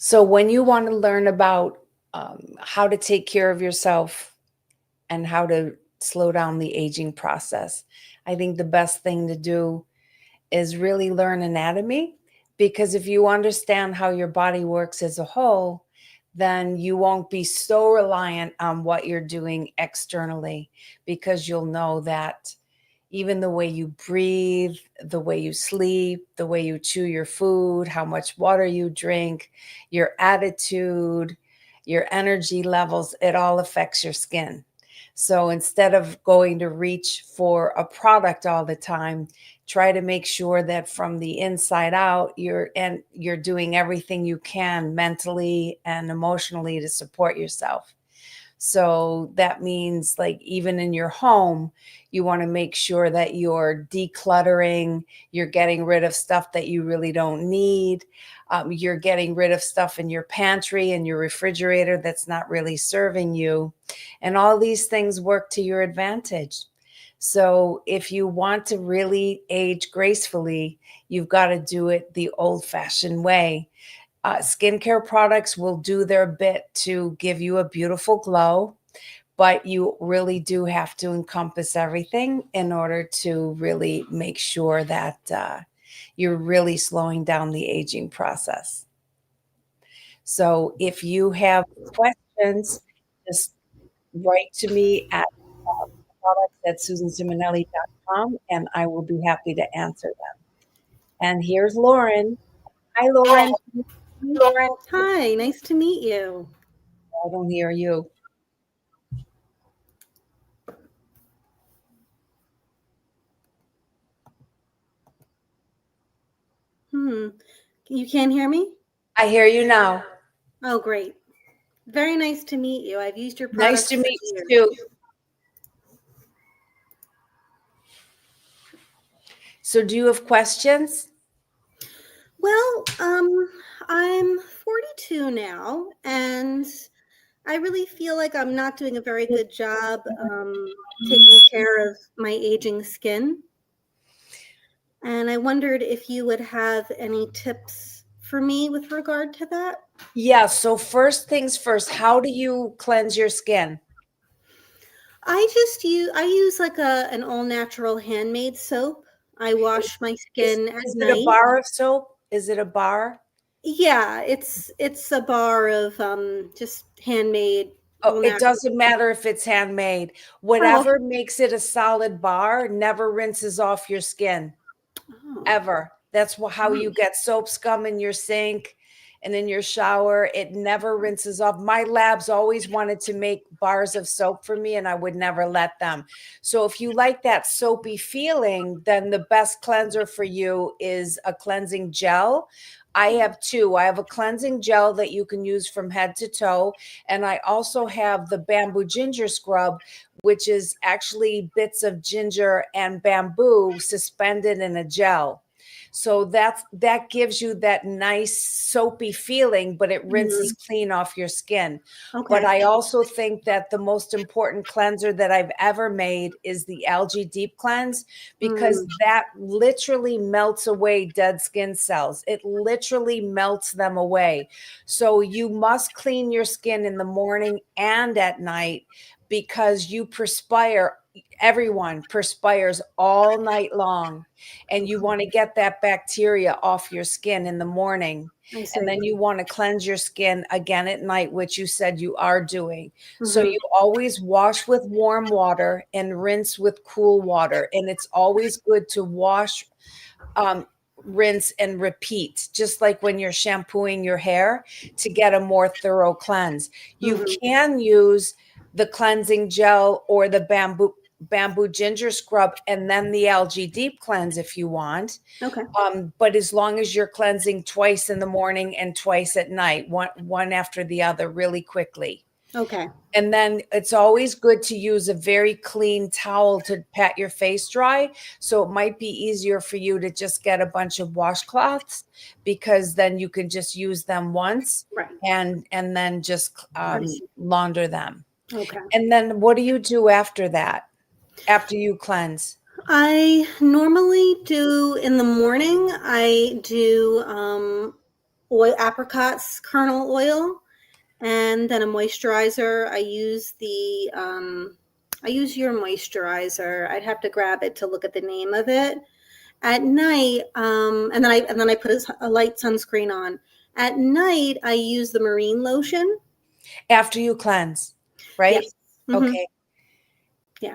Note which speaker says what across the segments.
Speaker 1: So when you want to learn about how to take care of yourself and how to slow down the aging process, I think the best thing to do is really learn anatomy, because if you understand how your body works as a whole, then you won't be so reliant on what you're doing externally, because you'll know that even the way you breathe, the way you sleep, the way you chew your food, how much water you drink, your attitude, your energy levels, it all affects your skin. So instead of going to reach for a product all the time, try to make sure that from the inside out, you're doing everything you can mentally and emotionally to support yourself. So that means, like, even in your home, you want to make sure that you're decluttering, you're getting rid of stuff that you really don't need. You're getting rid of stuff in your pantry and your refrigerator that's not really serving you. And all these things work to your advantage. So if you want to really age gracefully, you've got to do it the old fashioned way. Skincare products will do their bit to give you a beautiful glow, but you really do have to encompass everything in order to really make sure that you're really slowing down the aging process. So if you have questions, just write to me at products@susanciminelli.com, and I will be happy to answer them. And here's Lauren. Hi, Lauren.
Speaker 2: Hi, nice to meet you.
Speaker 1: I don't hear you.
Speaker 2: Hmm. You can't hear me?
Speaker 1: I hear you now.
Speaker 2: Oh, great. Very nice to meet you. I've used your
Speaker 1: Nice
Speaker 2: products
Speaker 1: to
Speaker 2: for
Speaker 1: meet
Speaker 2: years.
Speaker 1: you too. So do you have questions?
Speaker 2: Well, I'm 42 now, and I really feel like I'm not doing a very good job taking care of my aging skin. And I wondered if you would have any tips for me with regard to that.
Speaker 1: Yeah, so first things first, how do you cleanse your skin?
Speaker 2: I use like an all natural handmade soap. I wash my
Speaker 1: Is
Speaker 2: skin at
Speaker 1: is it a
Speaker 2: night.
Speaker 1: bar of soap? Is it a bar?
Speaker 2: Yeah, it's a bar of just handmade
Speaker 1: Oh,
Speaker 2: all
Speaker 1: it
Speaker 2: natural.
Speaker 1: doesn't matter if it's handmade.
Speaker 2: Oh,
Speaker 1: Whatever makes it a solid bar never rinses off your skin,
Speaker 2: oh,
Speaker 1: ever. That's how you get soap scum in your sink and in your shower. It never rinses off. My labs always wanted to make bars of soap for me, and I would never let them. So if you like that soapy feeling, then the best cleanser for you is a cleansing gel. I have two. I have a cleansing gel that you can use from head to toe. And I also have the bamboo ginger scrub, which is actually bits of ginger and bamboo suspended in a gel. So that gives you that nice soapy feeling, but it rinses
Speaker 2: mhm,
Speaker 1: clean off your skin. But
Speaker 2: okay.
Speaker 1: I also think that the most important cleanser that I've ever made is the algae deep cleanse, because
Speaker 2: Mm,
Speaker 1: that literally melts away dead skin cells. It literally melts them away. So you must clean your skin in the morning and at night, because you perspire. Everyone perspires all night long, and you want to get that bacteria off your skin in the morning.
Speaker 2: I
Speaker 1: And
Speaker 2: see.
Speaker 1: then you want to cleanse your skin again at night, which you said you are doing. So
Speaker 2: Hmm.
Speaker 1: you always wash with warm water and rinse with cool water. And it's always good to wash, um, rinse, and repeat, just like when you're shampooing your hair, to get a more thorough cleanse. You
Speaker 2: Hmm.
Speaker 1: can use the cleansing gel or the bamboo ginger scrub and then the algae deep cleanse if you want.
Speaker 2: Okay.
Speaker 1: But as long as you're cleansing twice in the morning and twice at night, one after the other, really quickly.
Speaker 2: Okay.
Speaker 1: And then it's always good to use a very clean towel to pat your face dry. So it might be easier for you to just get a bunch of washcloths, because then you can just use them once
Speaker 2: Right.
Speaker 1: and then just
Speaker 2: I see.
Speaker 1: launder them.
Speaker 2: Okay.
Speaker 1: And then what do you do after that? After you cleanse?
Speaker 2: I normally do in the morning. I do oil, apricot kernel oil, and then a moisturizer. I use your moisturizer. I'd have to grab it to look at the name of it. At night, and then I put a light sunscreen on. At night, I use the marine lotion.
Speaker 1: After you cleanse, right?
Speaker 2: Yes. Mm-hmm.
Speaker 1: Okay.
Speaker 2: Yeah.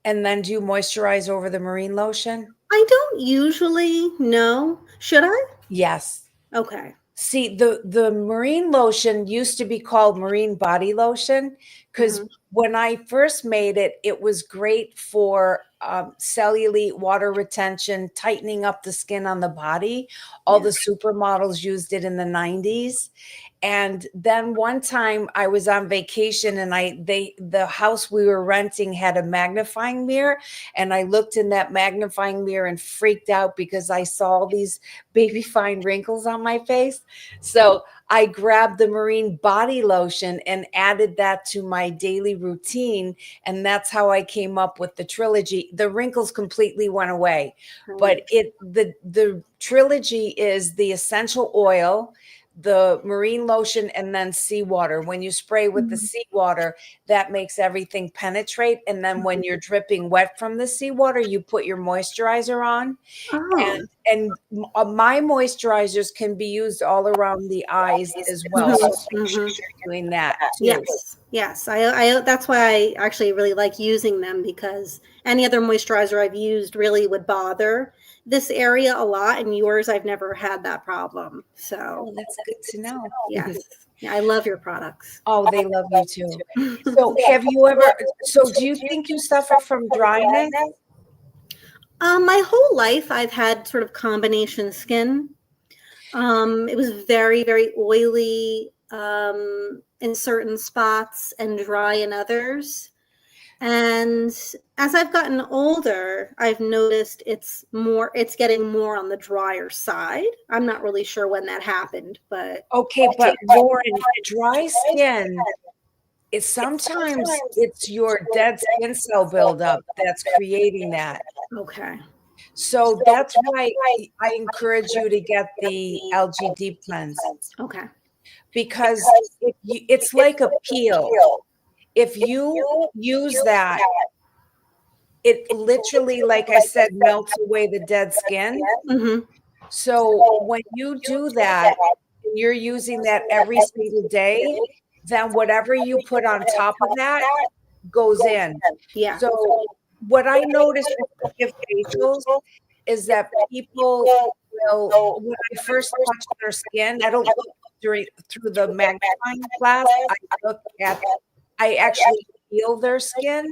Speaker 1: And then do you moisturize over the marine lotion?
Speaker 2: I don't usually know. Should I?
Speaker 1: Yes.
Speaker 2: Okay.
Speaker 1: See, the marine lotion used to be called marine body lotion because when I first made it, it was great for cellulite, water retention, tightening up the skin on the body. All the supermodels used it in the 90s. And then one time I was on vacation and the house we were renting had a magnifying mirror, and I looked in that magnifying mirror and freaked out because I saw all these baby fine wrinkles on my face. So I grabbed the marine body lotion and added that to my daily routine, and that's how I came up with the trilogy. The wrinkles completely went away, but the trilogy is the essential oil, the marine lotion, and then seawater. When you spray with the seawater, that makes everything penetrate. And then when you're dripping wet from the seawater, you put your moisturizer on.
Speaker 2: Oh.
Speaker 1: And my moisturizers can be used all around the eyes as well. So make sure you're doing that too.
Speaker 2: Yes. Yes. I that's why I actually really like using them, because any other moisturizer I've used really would bother this area a lot, and yours I've never had that problem. So
Speaker 1: Oh, that's good to know.
Speaker 2: yes. Yeah, I love your products.
Speaker 1: Oh, they love you too. So do you think you suffer from dryness?
Speaker 2: My whole life I've had sort of combination skin. It was very, very oily in certain spots and dry in others. And as I've gotten older, I've noticed it's getting more on the drier side. I'm not really sure when that happened, but
Speaker 1: Okay, but Lauren, dry skin, sometimes it's your dead skin cell buildup that's creating that.
Speaker 2: okay.
Speaker 1: So that's why I encourage you to get the algae deep cleanse,
Speaker 2: Okay.
Speaker 1: because it's like a peel. If you use that, it literally, like I said, melts away the dead skin. So when you do that, and you're using that every single day, then whatever you put on top of that goes in.
Speaker 2: Yeah.
Speaker 1: So what I noticed with facials is that people will, when I first touch their skin, I don't look through the magnifying glass. I actually feel their skin.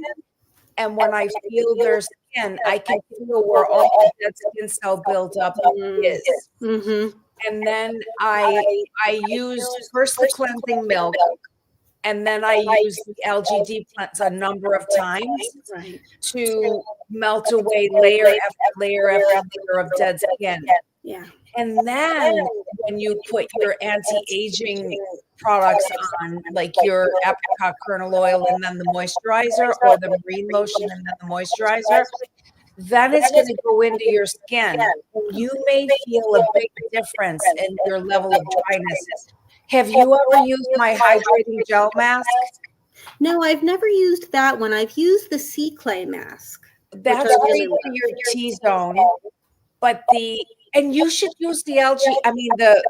Speaker 1: And when I feel their skin, I can feel where all the dead skin cell buildup is. And then I use first the cleansing milk, and then I use the algae deep cleanse a number of times to melt away layer after layer after layer of dead skin.
Speaker 2: Yeah.
Speaker 1: And then when you put your anti-aging products on, like your apricot kernel oil and then the moisturizer, or the marine lotion and then the moisturizer, then it's going to go into your skin. You may feel a big difference in your level of dryness. Have you ever used my hydrating gel mask?
Speaker 2: No, I've never used that one. I've used the sea clay mask.
Speaker 1: That's great for your T-zone. But and you should use the the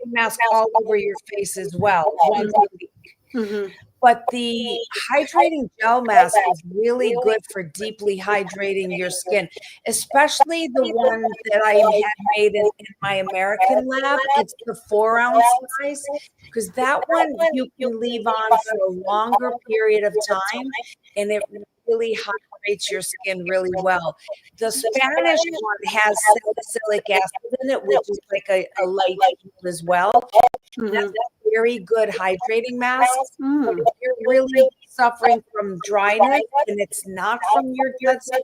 Speaker 1: mask all over your face as well, once a week. But the hydrating gel mask is really good for deeply hydrating your skin, especially the one that I had made in my American lab. It's the 4-ounce size, because that one you can leave on for a longer period of time, and it really hydrates your skin really well. The Spanish one has salicylic acid in it, which is like a light as well. That's a very good hydrating mask. If you're really suffering from dryness and it's not from your dead skin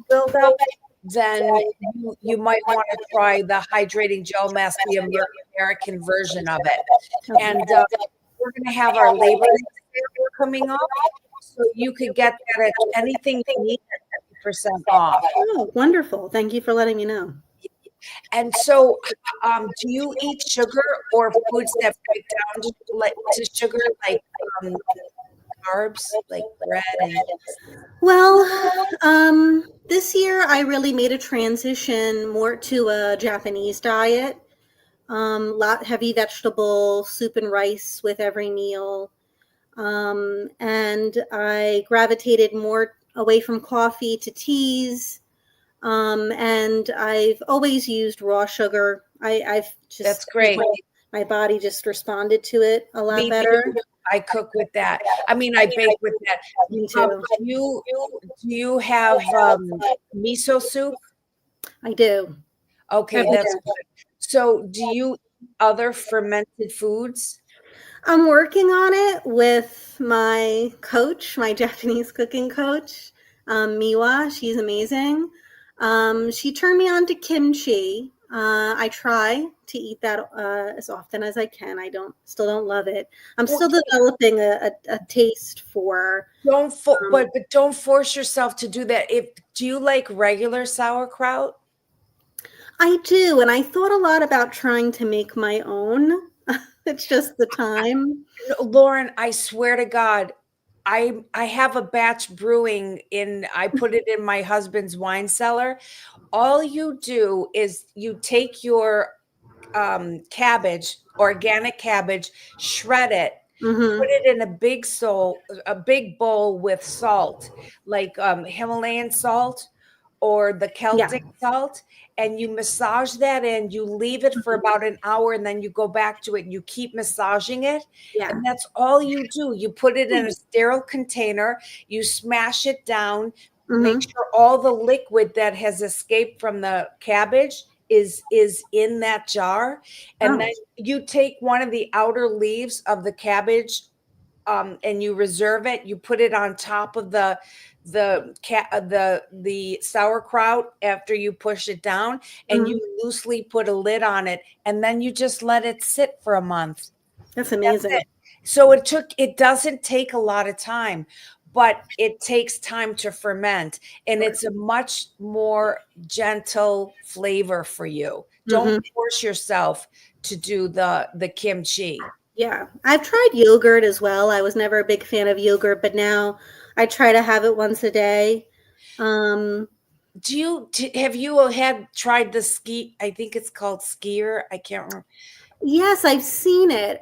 Speaker 1: buildup, then you might want to try the hydrating gel mask, the American version of it. And we're going to have our Labor Day sale coming up, so you could get that at anything you need at 50% off.
Speaker 2: Oh, wonderful. Thank you for letting me know.
Speaker 1: And so, do you eat sugar or foods that break down to sugar, like um, carbs, like bread and
Speaker 2: Well, this year I really made a transition more to a Japanese diet. Lot heavy vegetable, soup and rice with every meal. And I gravitated more away from coffee to teas. And I've always used raw sugar. I've
Speaker 1: that's
Speaker 2: just
Speaker 1: great.
Speaker 2: my body just responded to it a lot
Speaker 1: Me
Speaker 2: better.
Speaker 1: too. I cook with that. I mean, I bake with that.
Speaker 2: Me too.
Speaker 1: Do you have miso soup?
Speaker 2: I do
Speaker 1: Okay,
Speaker 2: every
Speaker 1: that's
Speaker 2: day.
Speaker 1: good. So, do you eat other fermented foods?
Speaker 2: I'm working on it with my coach, my Japanese cooking coach, Miwa. She's amazing. She turned me on to kimchi. I try to eat that as often as I can. I still don't love it. I'm
Speaker 1: Well,
Speaker 2: still developing a taste for.
Speaker 1: don't fo-
Speaker 2: Um,
Speaker 1: but don't force yourself to do that. If do you like regular sauerkraut?
Speaker 2: I do, and I thought a lot about trying to make my own. It's just the time.
Speaker 1: No, Lauren, I swear to God, I have a batch brewing in I put it in my husband's wine cellar. All you do is you take your cabbage, organic cabbage, shred it, put
Speaker 2: Hmm.
Speaker 1: it in a big bowl with salt, like Himalayan salt or the
Speaker 2: Yeah.
Speaker 1: Celtic salt, and you massage that in. You leave it for
Speaker 2: Mhm.
Speaker 1: about an hour, and then you go back to it and you keep massaging it.
Speaker 2: Yeah.
Speaker 1: And that's all you do. You put it in a sterile container, you smash it down, make
Speaker 2: Hmm.
Speaker 1: sure all the liquid that has escaped from the cabbage is in that jar, and then
Speaker 2: Oh.
Speaker 1: you take one of the outer leaves of the cabbage, and you reserve it. You put it on top of the sauerkraut after you push it down, and you
Speaker 2: Mhm.
Speaker 1: loosely put a lid on it, and then you just let it sit for a month.
Speaker 2: That's
Speaker 1: That's
Speaker 2: amazing.
Speaker 1: it. So it doesn't take a lot of time, but it takes time to ferment, and
Speaker 2: Sure.
Speaker 1: it's a much more gentle flavor for you. Don't
Speaker 2: Mhm.
Speaker 1: force yourself to do the kimchi.
Speaker 2: Yeah. I've tried yogurt as well. I was never a big fan of yogurt, but now I try to have it once a day. Um,
Speaker 1: Have you had tried the ski? I think it's called skier. I can't remember.
Speaker 2: yes, I've seen it.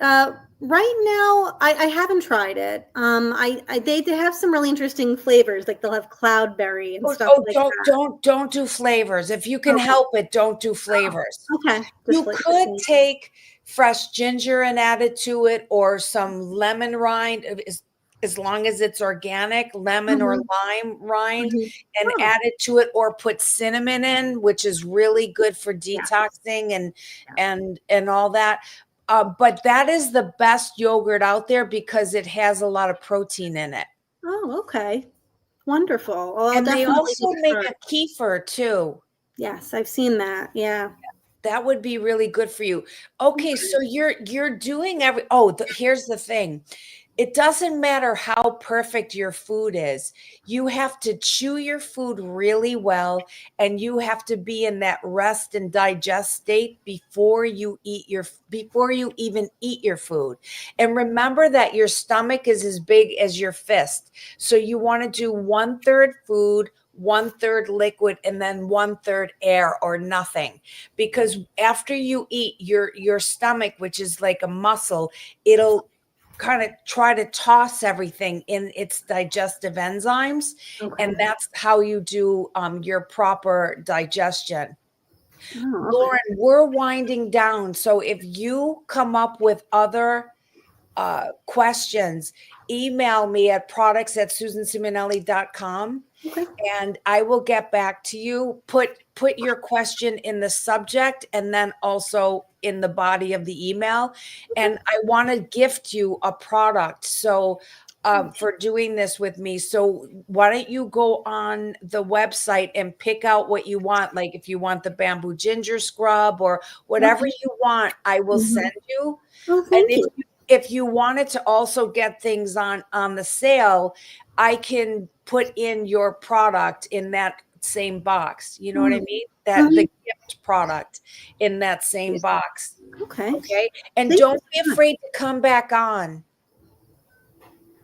Speaker 2: Right now, I haven't tried it. They have some really interesting flavors, like they'll have cloudberry and
Speaker 1: Oh,
Speaker 2: stuff
Speaker 1: oh,
Speaker 2: like that.
Speaker 1: don't do flavors. If you can
Speaker 2: Okay.
Speaker 1: help it, don't do
Speaker 2: Oh,
Speaker 1: flavors.
Speaker 2: okay. Just
Speaker 1: You
Speaker 2: like the
Speaker 1: could
Speaker 2: same.
Speaker 1: take fresh ginger and add it to it, or some lemon rind, as long as it's organic, lemon or
Speaker 2: Mhm.
Speaker 1: lime rind,
Speaker 2: Mhm.
Speaker 1: and
Speaker 2: Oh,
Speaker 1: add it to it, or put cinnamon in, which is really good for
Speaker 2: yeah.
Speaker 1: detoxing and
Speaker 2: Yeah.
Speaker 1: all that. But that is the best yogurt out there because it has a lot of protein in it.
Speaker 2: Oh, okay. Wonderful. Well, I'll
Speaker 1: And they
Speaker 2: definitely
Speaker 1: also make
Speaker 2: try.
Speaker 1: a kefir too.
Speaker 2: Yes, I've seen that. Yeah.
Speaker 1: That would be really good for you. Okay,
Speaker 2: Okay.
Speaker 1: so you're doing here's the thing. It doesn't matter how perfect your food is. You have to chew your food really well, and you have to be in that rest and digest state before you even eat your food. And remember that your stomach is as big as your fist. So you want to do 1/3 food, 1/3 liquid, and then 1/3 air or nothing, because after you eat, your stomach, which is like a muscle, it'll kind of try to toss everything in its digestive enzymes, and
Speaker 2: Okay.
Speaker 1: that's how you do your proper digestion.
Speaker 2: Oh, okay.
Speaker 1: Lauren, we're winding down, so if you come up with other questions, email me at products@susansimonelli.com,
Speaker 2: Okay.
Speaker 1: and I will get back to you. Put your question in the subject and then also in the body of the email.
Speaker 2: Okay.
Speaker 1: And I want to gift you a product. So for doing this with me. So why don't you go on the website and pick out what you want? Like if you want the bamboo ginger scrub or whatever
Speaker 2: Okay.
Speaker 1: you want, I will
Speaker 2: Mhm.
Speaker 1: send you.
Speaker 2: Oh,
Speaker 1: And
Speaker 2: thank you.
Speaker 1: if you wanted to also get things on the sale, I can put in your product in that same box. You know what I
Speaker 2: Mm.
Speaker 1: mean? that the
Speaker 2: Mhm.
Speaker 1: gift product in that same box.
Speaker 2: Okay.
Speaker 1: Okay. And
Speaker 2: Thank you
Speaker 1: don't be
Speaker 2: so much.
Speaker 1: afraid to come back on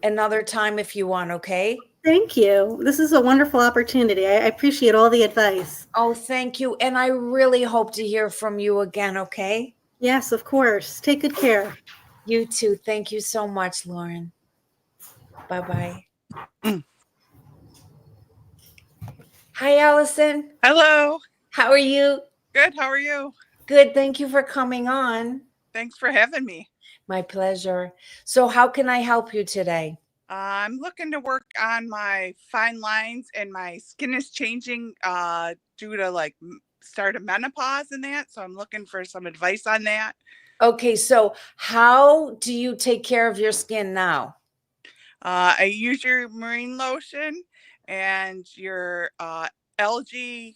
Speaker 1: another time if you want. Okay.
Speaker 2: Thank you. This is a wonderful opportunity. I appreciate all the advice.
Speaker 1: Oh, thank you. And I really hope to hear from you again. Okay.
Speaker 2: Yes, of course. Take good care.
Speaker 1: You too. Thank you so much, Lauren. Bye bye.
Speaker 3: Mm.
Speaker 1: Hi, Allison.
Speaker 3: Hello.
Speaker 1: How are you?
Speaker 3: Good. How are you?
Speaker 1: Good. Thank you for coming on.
Speaker 3: Thanks for having me.
Speaker 1: My pleasure. So, how can I help you today?
Speaker 3: I'm looking to work on my fine lines, and my skin is changing due to like start of menopause and that. So I'm looking for some advice on that.
Speaker 1: Okay, so how do you take care of your skin now?
Speaker 3: I use your marine lotion and your algae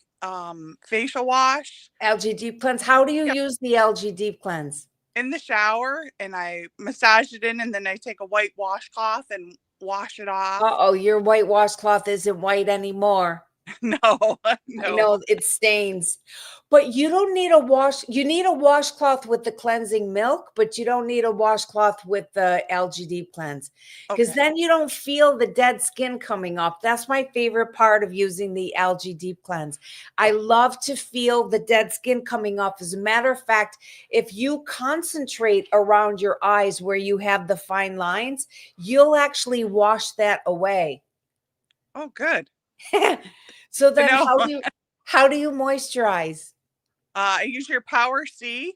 Speaker 3: facial wash.
Speaker 1: Algae Deep Cleanse. How do you
Speaker 3: Yep.
Speaker 1: use the Algae Deep Cleanse?
Speaker 3: In the shower, and I massage it in, and then I take a white washcloth and wash it off.
Speaker 1: Uh-oh, your white washcloth isn't white anymore.
Speaker 3: No,
Speaker 1: I
Speaker 3: no.
Speaker 1: know it stains. But you don't need a wash. You need a washcloth with the cleansing milk, but you don't need a washcloth with the Algae Deep Cleanse. Because
Speaker 3: Okay.
Speaker 1: then you don't feel the dead skin coming up. That's my favorite part of using the Algae Deep Cleanse. I love to feel the dead skin coming up. As a matter of fact, if you concentrate around your eyes where you have the fine lines, you'll actually wash that away.
Speaker 3: Oh, good.
Speaker 1: So then
Speaker 3: No,
Speaker 1: how do you moisturize?
Speaker 3: I use your Power C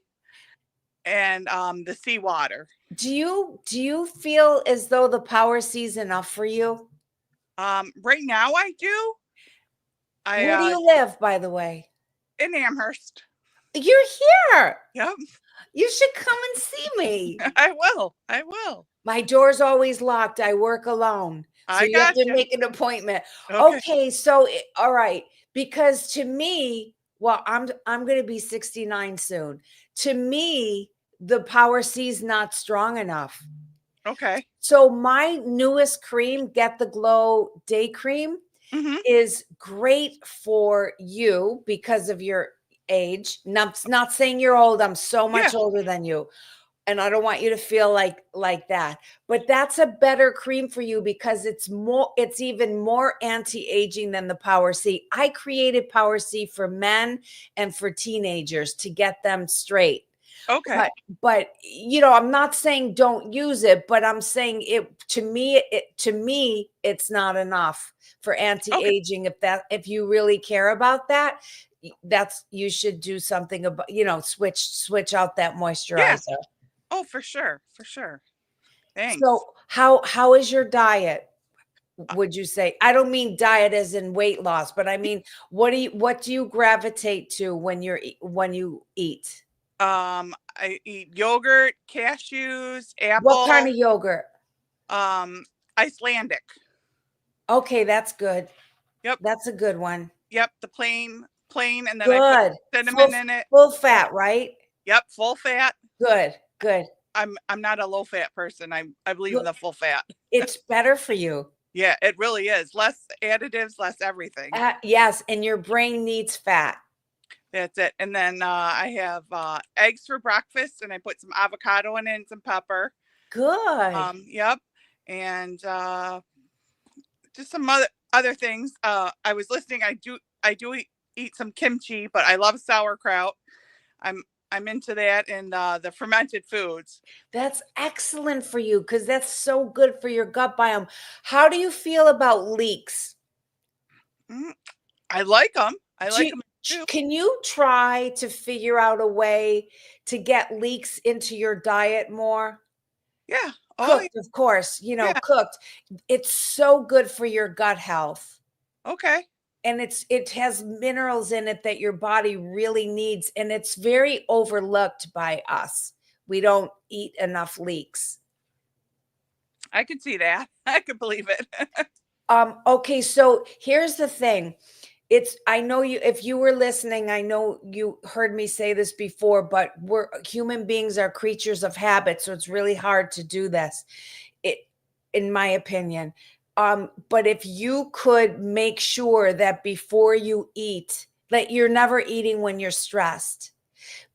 Speaker 3: and the seawater.
Speaker 1: Do you feel as though the Power C is enough for you?
Speaker 3: Right now I do.
Speaker 1: Where do
Speaker 3: I
Speaker 1: you live, by the way?
Speaker 3: in Amherst.
Speaker 1: You're here.
Speaker 3: Yep,
Speaker 1: You should come and see me.
Speaker 3: I will. I will.
Speaker 1: My door's always locked. I work alone. So
Speaker 3: I
Speaker 1: you have
Speaker 3: got
Speaker 1: to
Speaker 3: you.
Speaker 1: make an appointment.
Speaker 3: Okay.
Speaker 1: Okay, so all right, because to me, well, I'm going to be 69 soon. To me, the Power C is not strong enough.
Speaker 3: Okay.
Speaker 1: So my newest cream, Get the Glow Day Cream,
Speaker 3: Mm-hmm.
Speaker 1: is great for you because of your age. Not saying you're old. I'm so
Speaker 3: Yeah.
Speaker 1: much older than you. And I don't want you to feel like that. But that's a better cream for you because it's even more anti-aging than the Power C. I created Power C for men and for teenagers to get them straight.
Speaker 3: Okay.
Speaker 1: But I'm not saying don't use it, but I'm saying it to me it's not enough for
Speaker 3: Okay.
Speaker 1: anti-aging. If you really care about that, you should do something about, switch out that
Speaker 3: Yeah.
Speaker 1: moisturizer.
Speaker 3: Oh, for sure. For sure. Thanks.
Speaker 1: So how is your diet?
Speaker 3: Uh,
Speaker 1: Would you say? I don't mean diet as in weight loss, but I mean, what do you gravitate to when you eat?
Speaker 3: I eat yogurt, cashews,
Speaker 1: What kind
Speaker 3: apple,
Speaker 1: of yogurt?
Speaker 3: um, Icelandic.
Speaker 1: Okay, that's good.
Speaker 3: Yep.
Speaker 1: That's a good one.
Speaker 3: Yep. The plain, and then I put
Speaker 1: Good.
Speaker 3: cinnamon in it.
Speaker 1: Full fat, right?
Speaker 3: Yep. Full fat.
Speaker 1: Good. Good.
Speaker 3: I'm not a low fat person. I believe in
Speaker 1: Good.
Speaker 3: the full fat.
Speaker 1: It's better for you.
Speaker 3: Yeah, it really is. Less additives, less everything.
Speaker 1: Yes, and your brain needs fat.
Speaker 3: That's it. And then I have eggs for breakfast, and I put some avocado in it and some pepper.
Speaker 1: Good.
Speaker 3: Yep. And just some other things. I was listening. I do eat some kimchi, but I love sauerkraut. I'm into that and the fermented foods.
Speaker 1: That's excellent for you because that's so good for your gut biome. How do you feel about leeks?
Speaker 3: Mm, I like them. I
Speaker 1: Do
Speaker 3: like
Speaker 1: you-
Speaker 3: them too.
Speaker 1: Can you try to figure out a way to get leeks into your diet more?
Speaker 3: Yeah. Oh,
Speaker 1: Cooked, of course,
Speaker 3: yeah.
Speaker 1: cooked. It's so good for your gut health.
Speaker 3: Okay.
Speaker 1: And it has minerals in it that your body really needs. And it's very overlooked by us. We don't eat enough leeks.
Speaker 3: I can see that. I could believe it.
Speaker 1: Okay, so here's the thing. I know if you were listening, I know you heard me say this before, but human beings are creatures of habit, so it's really hard to do this, in my opinion. But if you could make sure that before you eat That you're never eating when you're stressed.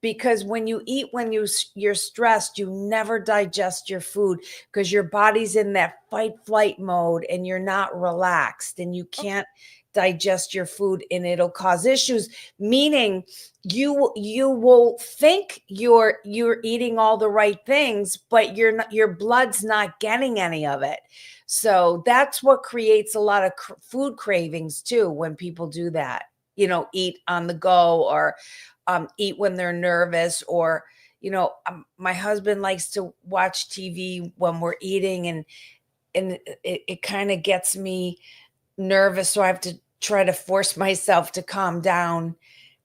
Speaker 1: Because when you eat when you're stressed, you never digest your food because your body's in that fight flight mode and you're not relaxed and you can't digest your food and it'll cause issues, meaning you will think you're eating all the right things, but your blood's not getting any of it. So that's what creates a lot of food cravings too when people do that, eat on the go or eat when they're nervous, or my husband likes to watch TV when we're eating, and it kind of gets me nervous, so I have to try to force myself to calm down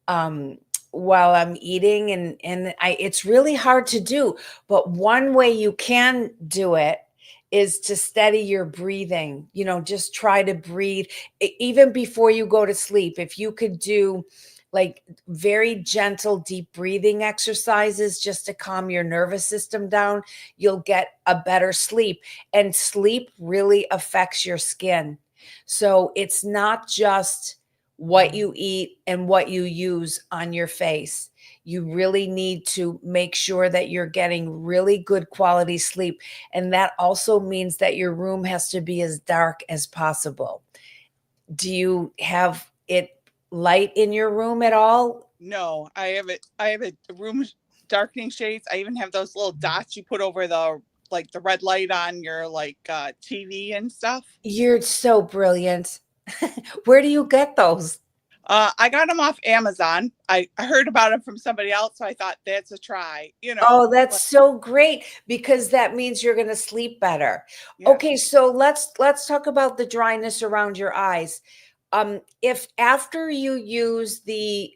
Speaker 1: um, while I'm eating, and it's really hard to do. But one way you can do it is to steady your breathing. Just try to breathe even before you go to sleep. If you could do like very gentle deep breathing exercises just to calm your nervous system down, you'll get a better sleep. And sleep really affects your skin. So it's not just what you eat and what you use on your face. You really need to make sure that you're getting really good quality sleep. And that also means that your room has to be as dark as possible. Do you have it light in your room at all?
Speaker 3: No, I have a room darkening shades. I even have those little dots you put over the red light on your TV and stuff.
Speaker 1: You're so brilliant. Where do you get those?
Speaker 3: I got them off Amazon. I heard about them from somebody else, so I thought that's a try.
Speaker 1: Oh, that's so great, because that means you're going to sleep better.
Speaker 3: Yeah.
Speaker 1: Okay, so let's talk about the dryness around your eyes. If after you use the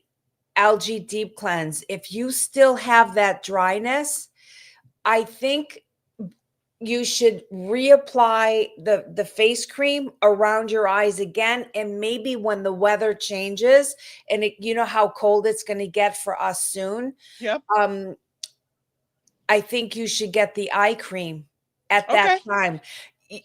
Speaker 1: algae deep cleanse, if you still have that dryness, I think you should reapply the face cream around your eyes again. And maybe when the weather changes, and you know how cold it's going to get for us soon.
Speaker 3: Yep.
Speaker 1: I think you should get the eye cream at that
Speaker 3: Okay.
Speaker 1: time.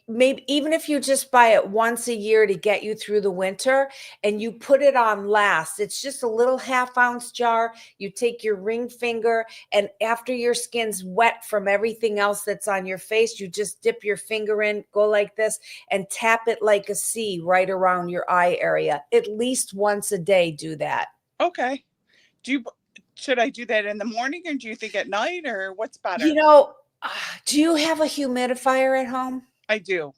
Speaker 1: Maybe even if you just buy it once a year to get you through the winter, and you put it on last. It's just a little 1/2 ounce jar. You take your ring finger, and after your skin's wet from everything else that's on your face, you just dip your finger in, go like this, and tap it like a C right around your eye area. At least once a day, do that.
Speaker 3: Okay. Should I do that in the morning, or do you think at night, or what's better?
Speaker 1: Do you have a humidifier at home?
Speaker 3: I do.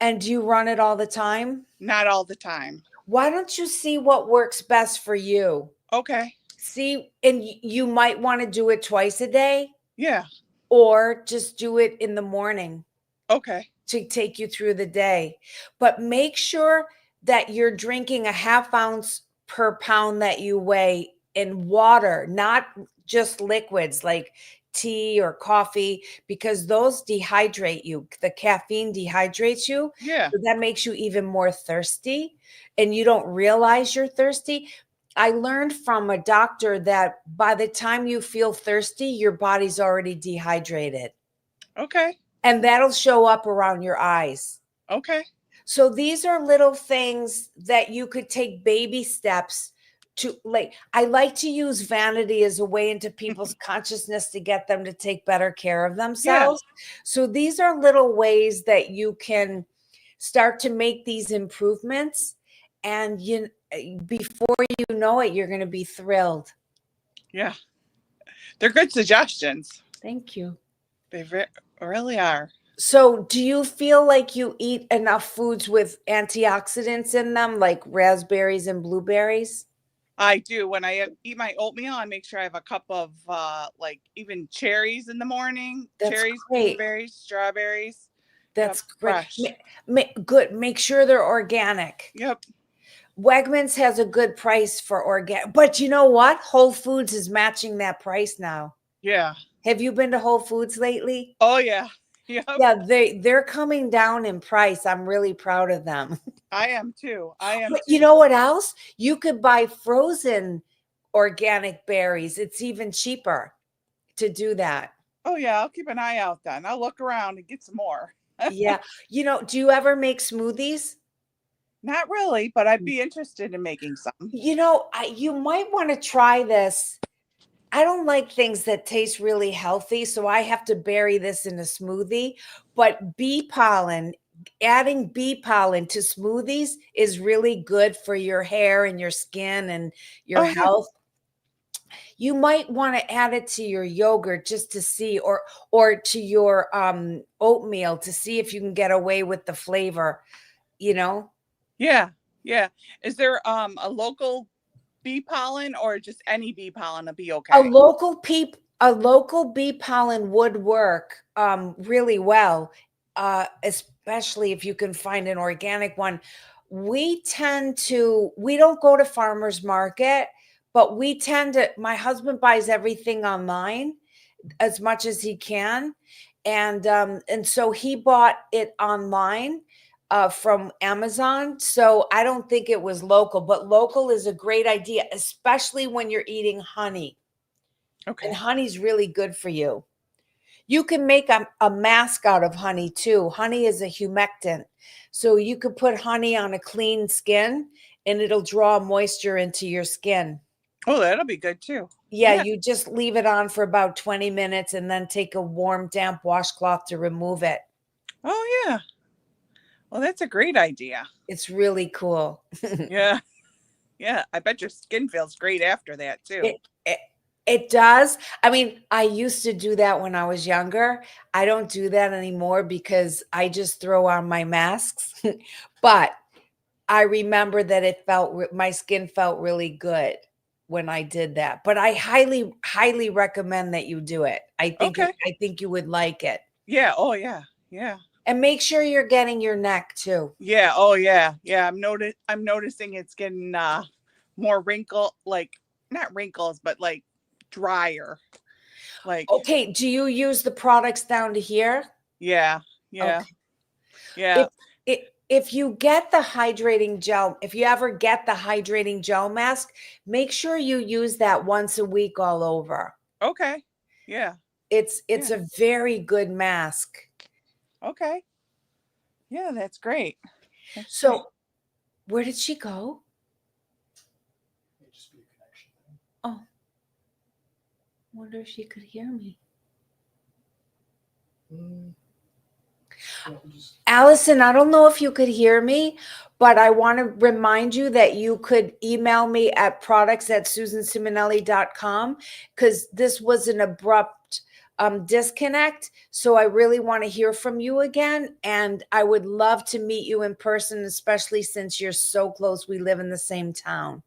Speaker 1: And do you run it all the time?
Speaker 3: Not all the time.
Speaker 1: Why don't you see what works best for you?
Speaker 3: Okay.
Speaker 1: See, and you might want to do it twice a day,
Speaker 3: Yeah.
Speaker 1: or just do it in the morning
Speaker 3: Okay.
Speaker 1: to take you through the day. But make sure that you're drinking a 1/2 ounce per pound that you weigh in water, not just liquids like tea or coffee, because those dehydrate you. The caffeine dehydrates you.
Speaker 3: Yeah.
Speaker 1: So that makes you even more thirsty, and you don't realize you're thirsty. I learned from a doctor that by the time you feel thirsty, your body's already dehydrated.
Speaker 3: Okay.
Speaker 1: And that'll show up around your eyes.
Speaker 3: Okay.
Speaker 1: So these are little things that you could take baby steps to. Like, I like to use vanity as a way into people's consciousness to get them to take better care of themselves. So these are little ways that you can start to make these improvements, and before you know it, you're going to be thrilled.
Speaker 3: Yeah. They're good suggestions.
Speaker 1: Thank you.
Speaker 3: They really are.
Speaker 1: So do you feel like you eat enough foods with antioxidants in them, like raspberries and blueberries?
Speaker 3: I do. When I eat my oatmeal, I make sure I have a cup of even cherries in the morning.
Speaker 1: That's
Speaker 3: Cherries,
Speaker 1: great.
Speaker 3: blueberries, strawberries.
Speaker 1: That's
Speaker 3: Yep,
Speaker 1: great.
Speaker 3: fresh.
Speaker 1: Good. Make sure they're organic.
Speaker 3: Yep.
Speaker 1: Wegmans has a good price for organic, but you know what? Whole Foods is matching that price now.
Speaker 3: Yeah.
Speaker 1: Have you been to Whole Foods lately?
Speaker 3: Oh yeah. Yep.
Speaker 1: Yeah, they're coming down in price. I'm really proud of them.
Speaker 3: I am too.
Speaker 1: But you know what else? You could buy frozen organic berries. It's even cheaper to do that.
Speaker 3: Oh yeah. I'll keep an eye out then. I'll look around and get some more.
Speaker 1: Yeah. Do you ever make smoothies?
Speaker 3: Not really, but I'd be interested in making some.
Speaker 1: You know, you might want to try this. I don't like things that taste really healthy, so I have to bury this in a smoothie. But bee pollen, adding bee pollen to smoothies is really good for your hair and your skin and your
Speaker 3: Oh yeah.
Speaker 1: health. You might want to add it to your yogurt just to see, or to your oatmeal to see if you can get away with the flavor, you know.
Speaker 3: Yeah. Yeah. Is there a local bee pollen or just any bee pollen to be
Speaker 1: A
Speaker 3: okay?
Speaker 1: local bee pollen would work really well, especially if you can find an organic one. We don't go to farmers market, but we tend to. My husband buys everything online as much as he can, and so he bought it online from Amazon. So I don't think it was local, but local is a great idea, especially when you're eating honey. And
Speaker 3: Okay.
Speaker 1: honey's really good for you. You can make a mask out of honey too. Honey is a humectant. So you could put honey on a clean skin and it'll draw moisture into your skin.
Speaker 3: Oh, that'll be good too.
Speaker 1: Yeah,
Speaker 3: Yeah.
Speaker 1: you just leave it on for about 20 minutes and then take a warm, damp washcloth to remove it.
Speaker 3: Oh yeah. Well, that's a great idea.
Speaker 1: It's really cool.
Speaker 3: Yeah. Yeah. I bet your skin feels great after that too.
Speaker 1: It, it does. I mean, I used to do that when I was younger. I don't do that anymore because I just throw on my masks. But I remember that my skin felt really good when I did that. But I highly, highly recommend that you do it.
Speaker 3: Okay.
Speaker 1: I think you would like it.
Speaker 3: Yeah. Oh yeah. Yeah.
Speaker 1: And make sure you're getting your neck too.
Speaker 3: Yeah. Oh yeah. Yeah. I'm noticing it's getting more like not wrinkles, but like drier. Like
Speaker 1: Okay, do you use the products down to here?
Speaker 3: yeah. Yeah.
Speaker 1: Okay.
Speaker 3: Yeah.
Speaker 1: If you get the hydrating gel, if you ever get the hydrating gel mask, make sure you use that once a week all over.
Speaker 3: Okay. Yeah.
Speaker 1: It's
Speaker 3: Yeah.
Speaker 1: a very good mask.
Speaker 3: Okay. Yeah, that's great. That's
Speaker 1: So,
Speaker 3: great.
Speaker 1: where did she go? Oh, wonder if she could hear me. Allison, I don't know if you could hear me, but I want to remind you that you could email me at products@susansiminelli.com because this was an abrupt disconnect. So I really want to hear from you again. And I would love to meet you in person, especially since you're so close. We live in the same town.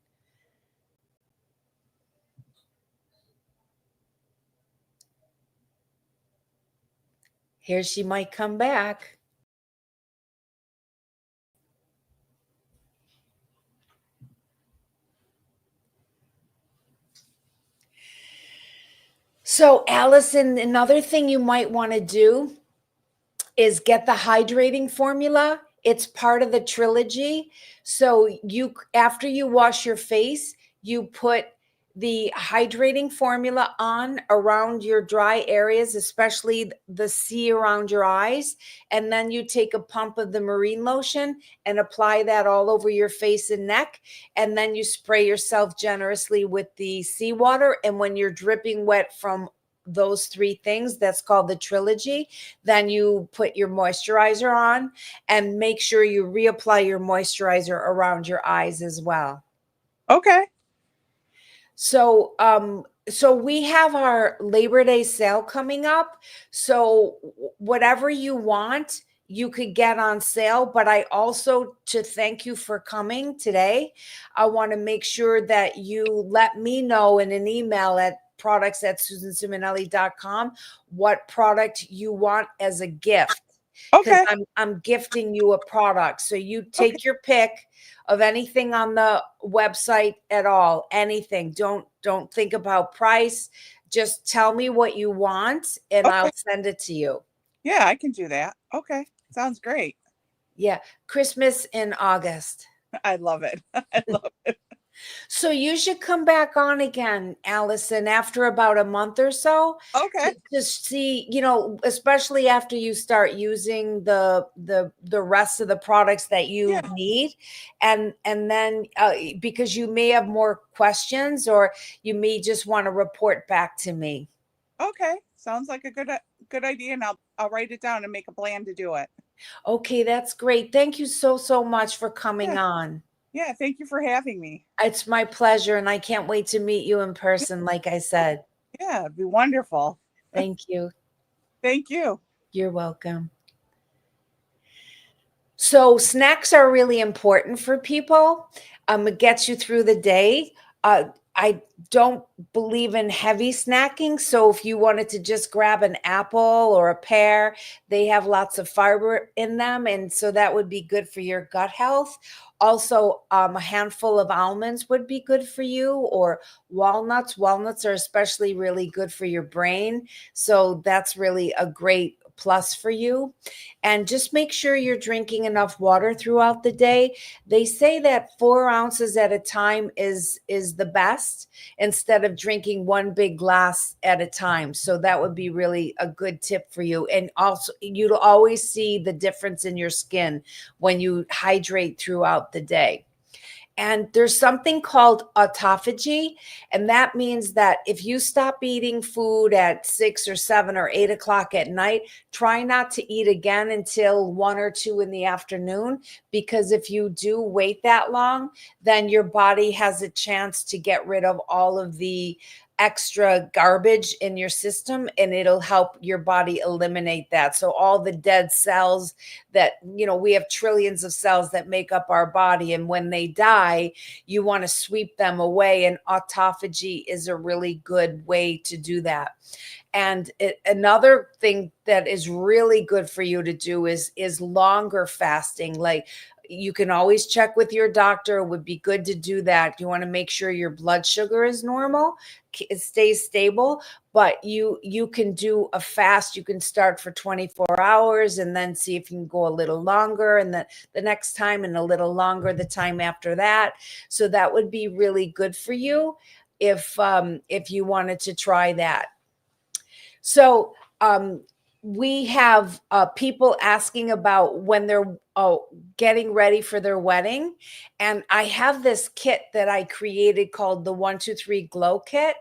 Speaker 1: Here she might come back. So, Allison, another thing you might want to do is get the hydrating formula. It's part of the trilogy. So, after you wash your face, you put the hydrating formula on around your dry areas, especially the C around your eyes. And then you take a pump of the marine lotion and apply that all over your face and neck. And then you spray yourself generously with the seawater. And when you're dripping wet from those three things, that's called the trilogy, then you put your moisturizer on and make sure you reapply your moisturizer around your eyes as well.
Speaker 3: Okay.
Speaker 1: So, so we have our Labor Day sale coming up. So whatever you want, you could get on sale. But I also, to thank you for coming today, I want to make sure that you let me know in an email at products@susansiminelli.com what product you want as a gift. Because
Speaker 3: Okay.
Speaker 1: I'm gifting you a product. So you
Speaker 3: Okay.
Speaker 1: take your pick of anything on the website at all, anything. Don't think about price. Just tell me what you want and I'll
Speaker 3: Okay.
Speaker 1: send it to you.
Speaker 3: Yeah, I can do that. Okay. Sounds great.
Speaker 1: Yeah, Christmas in August.
Speaker 3: I love it. I love it.
Speaker 1: So you should come back on again, Allison, after about a month or so
Speaker 3: Okay.
Speaker 1: to just see, especially after you start using the rest of the products that you
Speaker 3: Yeah.
Speaker 1: need, and then because you may have more questions, or you may just want to report back to me.
Speaker 3: Okay. Sounds like a good idea, and I'll write it down and make a plan to do it.
Speaker 1: Okay, that's great. Thank you so much for coming
Speaker 3: Yeah.
Speaker 1: on.
Speaker 3: Yeah. Thank you for having me.
Speaker 1: It's my pleasure, and I can't wait to meet you in person, like I said.
Speaker 3: Yeah, it'd be wonderful.
Speaker 1: Thank you.
Speaker 3: Thank you.
Speaker 1: You're welcome. So snacks are really important for people. It gets you through the day. I don't believe in heavy snacking. So if you wanted to just grab an apple or a pear, they have lots of fiber in them. And so that would be good for your gut health. Also, a handful of almonds would be good for you, or walnuts. Walnuts are especially really good for your brain. So that's really a great plus for you. And just make sure you're drinking enough water throughout the day. They say that 4 ounces at a time is the best, instead of drinking one big glass at a time. So that would be really a good tip for you. And also, you'll always see the difference in your skin when you hydrate throughout the day. And there's something called autophagy. And that means that if you stop eating food at 6 or 7 or 8 o'clock at night, try not to eat again until 1 or 2 in the afternoon. Because if you do wait that long, then your body has a chance to get rid of all of the extra garbage in your system, and it'll help your body eliminate that. So all the dead cells that, we have trillions of cells that make up our body, and when they die, you want to sweep them away, and autophagy is a really good way to do that. And another thing that is really good for you to do is longer fasting. Like, you can always check with your doctor. It would be good to do that. You want to make sure your blood sugar is normal, it stays stable. But you can do a fast. You can start for 24 hours and then see if you can go a little longer, and then the next time, and a little longer the time after that. So that would be really good for you if you wanted to try that. So we have people asking about when they're getting ready for their wedding. And I have this kit that I created called the 1-2-3 Glow Kit.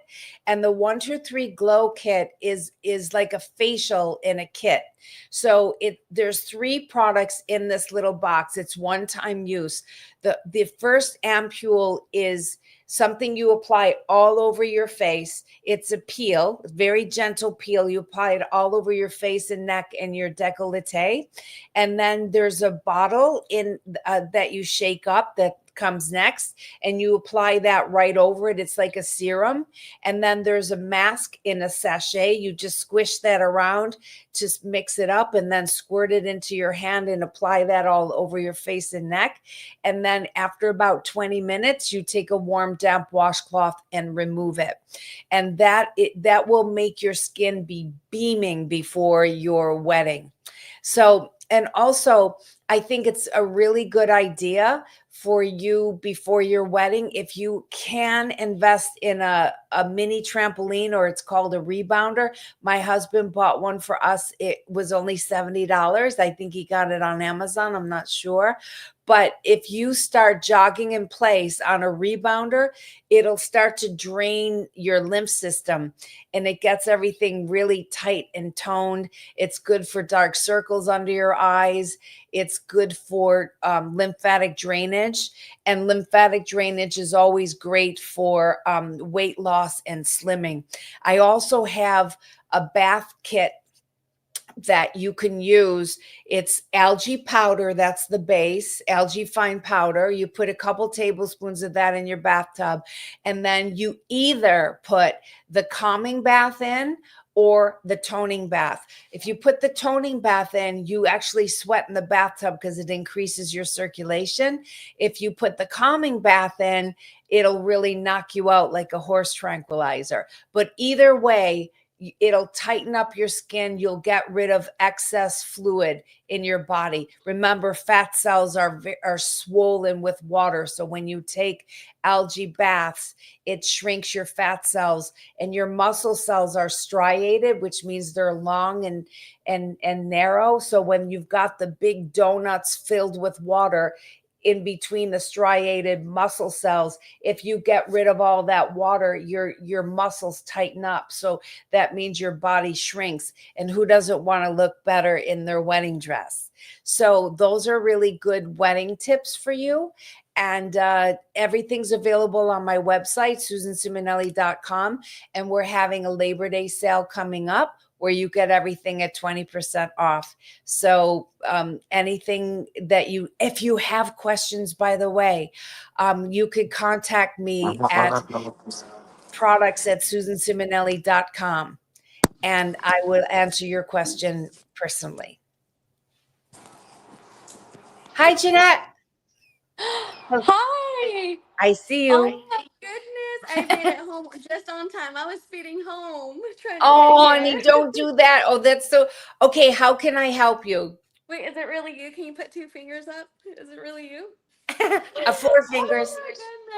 Speaker 1: And the 1-2-3 Glow Kit is like a facial in a kit. So there's 3 products in this little box. It's one-time use. The first ampule is something you apply all over your face. It's a peel, very gentle peel. You apply it all over your face and neck and your décolleté. And then there's a bottle in that you shake up that comes next, and you apply that right over it. It's like a serum. And then there's a mask in a sachet. You just squish that around, just mix it up, and then squirt it into your hand and apply that all over your face and neck. And then after about 20 minutes, you take a warm, damp washcloth and remove it. And that will make your skin be beaming before your wedding. So, and also, I think it's a really good idea for you before your wedding, if you can invest in a mini trampoline, or it's called a rebounder. My husband bought one for us. It was only $70. I think he got it on Amazon. I'm not sure. But if you start jogging in place on a rebounder, it'll start to drain your lymph system, and it gets everything really tight and toned. It's good for dark circles under your eyes. It's good for lymphatic drainage, and lymphatic drainage is always great for weight loss and slimming. I also have a bath kit that you can use. It's algae powder. That's the base, algae fine powder. You put a couple tablespoons of that in your bathtub, and then you either put the calming bath in or the toning bath. If you put the toning bath in, you actually sweat in the bathtub because it increases your circulation. If you put the calming bath in, it'll really knock you out like a horse tranquilizer. But either way, It'll tighten up your skin. You'll get rid of excess fluid in your body. Remember, fat cells are swollen with water. So when you take algae baths, it shrinks your fat cells, and your muscle cells are striated, which means they're long and narrow. So when you've got the big donuts filled with water in between the striated muscle cells, if you get rid of all that water, your muscles tighten up. So that means your body shrinks. And who doesn't want to look better in their wedding dress? So those are really good wedding tips for you. And everything's available on my website, susanciminelli.com. And we're having a Labor Day sale coming up where you get everything at 20% off. So anything that if you have questions, by the way, you could contact me at products@susanciminelli.com, and I will answer your question personally. Hi, Jeanette.
Speaker 4: Hi.
Speaker 1: I see
Speaker 4: Oh
Speaker 1: you.
Speaker 4: my goodness. I made it home just on time. I was speeding home trying to
Speaker 1: Oh,
Speaker 4: get
Speaker 1: honey,
Speaker 4: here.
Speaker 1: don't do that. Oh, that's so okay. How can I help you?
Speaker 4: Wait, is it really you? Can you put 2 fingers up? Is it really you?
Speaker 1: 4 fingers.
Speaker 4: Oh my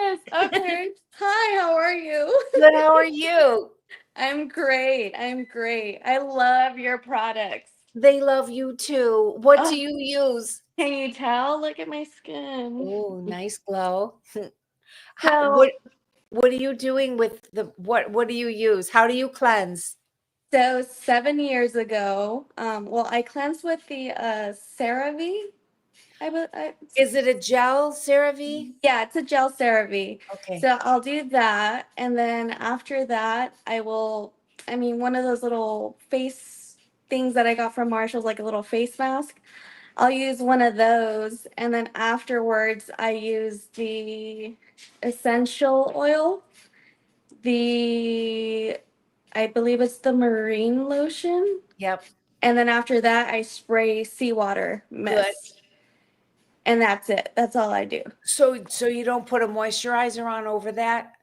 Speaker 4: goodness. Okay. Hi, how are you?
Speaker 1: Good. How are you?
Speaker 4: I'm great. I'm great. I love your products.
Speaker 1: They love you too. What do
Speaker 4: Oh,
Speaker 1: you use?
Speaker 4: can you tell? Look at my skin.
Speaker 1: Oh, nice glow.
Speaker 4: So,
Speaker 1: What are you doing with what do you use? How do you cleanse?
Speaker 4: so 7 years ago, well, I cleansed with the CeraVe.
Speaker 1: Is it a gel, CeraVe?
Speaker 4: Yeah, it's a gel CeraVe.
Speaker 1: Okay.
Speaker 4: So I'll do that, and then after that, one of those little face things that I got from Marshall's, like a little face mask. I'll use one of those, and then afterwards, I use the essential oil, the I believe it's the marine lotion,
Speaker 1: Yep.
Speaker 4: and then after that, I spray seawater
Speaker 1: Good.
Speaker 4: mist, and that's it. That's all I do.
Speaker 1: So you don't put a moisturizer on over that?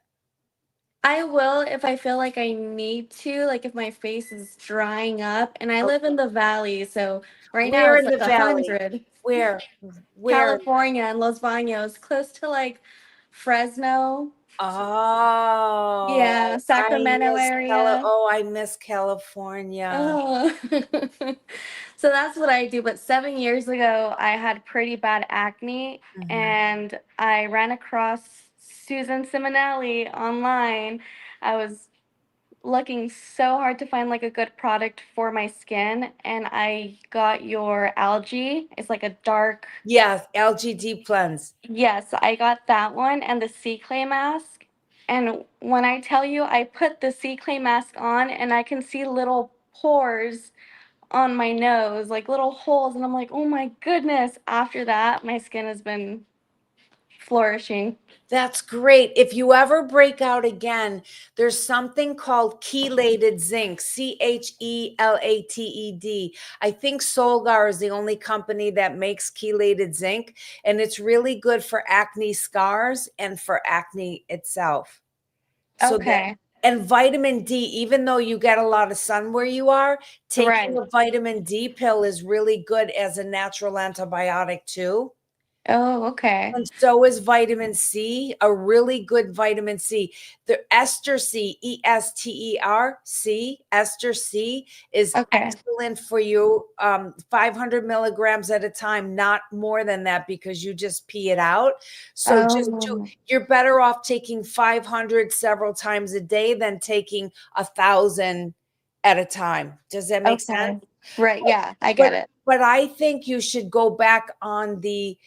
Speaker 4: I will if I feel like I need to, like if my face is drying up. And I live in the valley, so right now
Speaker 1: Where
Speaker 4: it's
Speaker 1: in the
Speaker 4: like
Speaker 1: valley?
Speaker 4: 100.
Speaker 1: Where?
Speaker 4: California and Los Baños, close to like Fresno.
Speaker 1: Oh,
Speaker 4: Yeah, Sacramento area.
Speaker 1: I miss California.
Speaker 4: Oh. So that's what I do. But 7 years ago, I had pretty bad acne,
Speaker 1: Mhm.
Speaker 4: and I ran across Susan Ciminelli online. I was looking so hard to find like a good product for my skin, and I got your algae. It's like a dark.
Speaker 1: Yes, algae deep cleanse.
Speaker 4: Yes, I got that one and the sea clay mask. And when I tell you, I put the sea clay mask on and I can see little pores on my nose, like little holes, and I'm like, "Oh my goodness." After that, my skin has been flourishing.
Speaker 1: That's great. If you ever break out again, there's something called chelated zinc, CHELATED. I think Solgar is the only company that makes chelated zinc, and it's really good for acne scars and for acne itself. So that,
Speaker 4: Okay.
Speaker 1: and vitamin D, even though you get a lot of sun where you are, taking
Speaker 4: Right.
Speaker 1: a vitamin D pill is really good as a natural antibiotic too.
Speaker 4: Oh, okay.
Speaker 1: And so is vitamin C, a really good vitamin C. The ester C, ESTER C, ester C is
Speaker 4: Okay.
Speaker 1: excellent for you. 500 milligrams at a time, not more than that, because you just pee it out. So
Speaker 4: Oh,
Speaker 1: you're better off taking 500 several times a day than taking 1,000 at a time. Does that make sense?
Speaker 4: okay. Right. Yeah, I
Speaker 1: But
Speaker 4: get it.
Speaker 1: but I think you should go back on the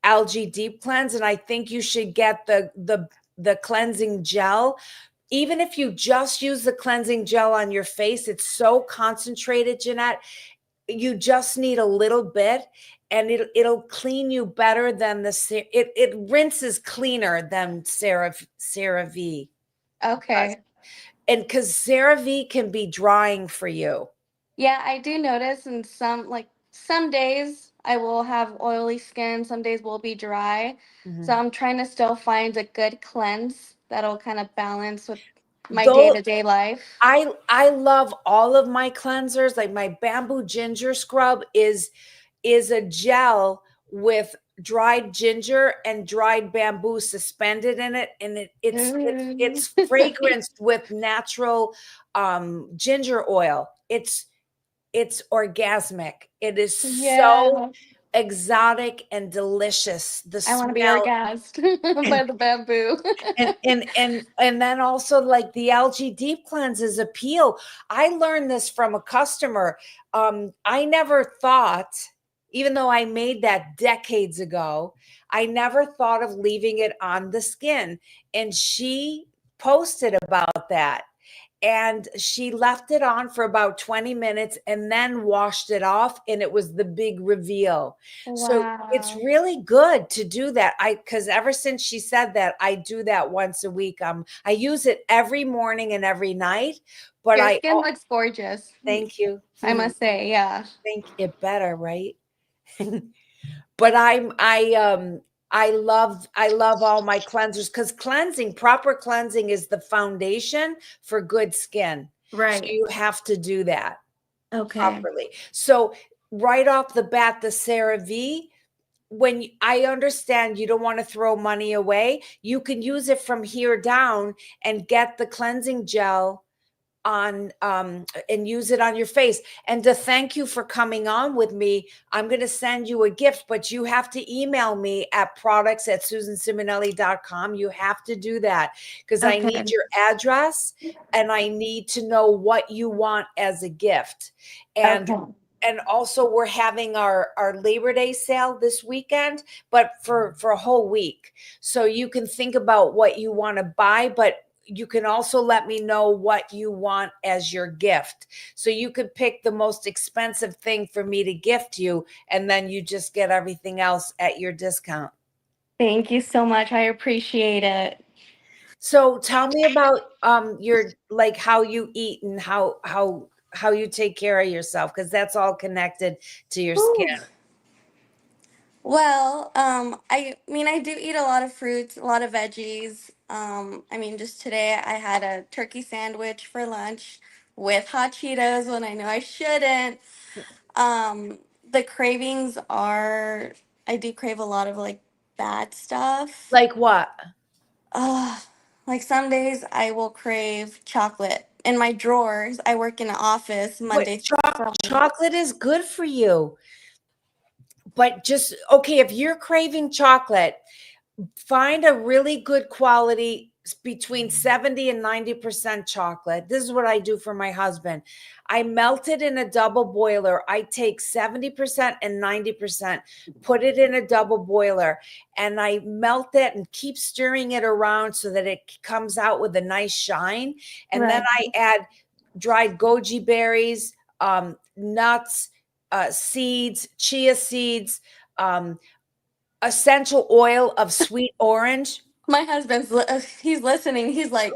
Speaker 1: algae deep cleanse, and I think you should get the cleansing gel. Even if you just use the cleansing gel on your face, it's so concentrated, Jeanette. You just need a little bit, and it'll clean you better than it rinses cleaner than CeraVe does.
Speaker 4: Okay.
Speaker 1: And because CeraVe can be drying for you.
Speaker 4: Yeah, I do notice in some days I will have oily skin, some days will be dry. So
Speaker 1: Mhm.
Speaker 4: I'm trying to still find a good cleanse that'll kind of balance with. my
Speaker 1: Though
Speaker 4: day-to-day life.
Speaker 1: I love all of my cleansers. Like my bamboo ginger scrub is a gel with dried ginger and dried bamboo suspended in it, and
Speaker 4: Ooh.
Speaker 1: it's fragranced with natural ginger oil. It's orgasmic. It is so
Speaker 4: Yeah.
Speaker 1: exotic and delicious. The
Speaker 4: I want to be
Speaker 1: smell.
Speaker 4: orgasmed by the bamboo.
Speaker 1: And then also like the algae deep cleanses appeal. I learned this from a customer. I never thought, even though I made that decades ago, I never thought of leaving it on the skin. And she posted about that. And she left it on for about 20 minutes and then washed it off, and it was the big reveal. So it's
Speaker 4: Wow.
Speaker 1: really good to do that. Because ever since she said that, I do that once a week. I use it every morning and every night. But
Speaker 4: Your skin looks gorgeous,
Speaker 1: thank you.
Speaker 4: I must say. Yeah.
Speaker 1: Think it better, right? But I love all my cleansers, because proper cleansing is the foundation for good skin. So
Speaker 4: Right.
Speaker 1: you have to do that
Speaker 4: Okay.
Speaker 1: properly. So right off the bat, the CeraVe, I understand you don't want to throw money away, you can use it from here down and get the cleansing gel on and use it on your face. And to thank you for coming on with me, I'm going to send you a gift, but you have to email me at products@susanciminelli.com. You have to do that, because I need
Speaker 4: Okay.
Speaker 1: your address and I need to know what you want as a gift. And
Speaker 4: Okay.
Speaker 1: and also we're having our Labor Day sale this weekend, but for a whole week. So you can think about what you want to buy, but you can also let me know what you want as your gift. So you could pick the most expensive thing for me to gift you, and then you just get everything else at your discount.
Speaker 4: Thank you so much. I appreciate it.
Speaker 1: So tell me about your, like, how you eat and how you take care of yourself, because that's all connected to your skin.
Speaker 4: Ooh. Well, I mean, I do eat a lot of fruits, a lot of veggies. I mean, just today I had a turkey sandwich for lunch with hot Cheetos when I know I shouldn't. The cravings are, I do crave a lot of like bad stuff.
Speaker 1: Like what?
Speaker 4: Uh, like some days I will crave chocolate. In my drawers, I work in an office
Speaker 1: But
Speaker 4: Monday through Friday.
Speaker 1: chocolate is good for you. But just, okay, if you're craving chocolate, find a really good quality between 70 and 90% chocolate. This is what I do for my husband. I melt it in a double boiler. I take 70% and 90%, put it in a double boiler, and I melt it and keep stirring it around so that it comes out with a nice shine. And then
Speaker 4: Right.
Speaker 1: I add dried goji berries, nuts, seeds, chia seeds, essential oil of sweet orange.
Speaker 4: My husband's he's listening. He's like,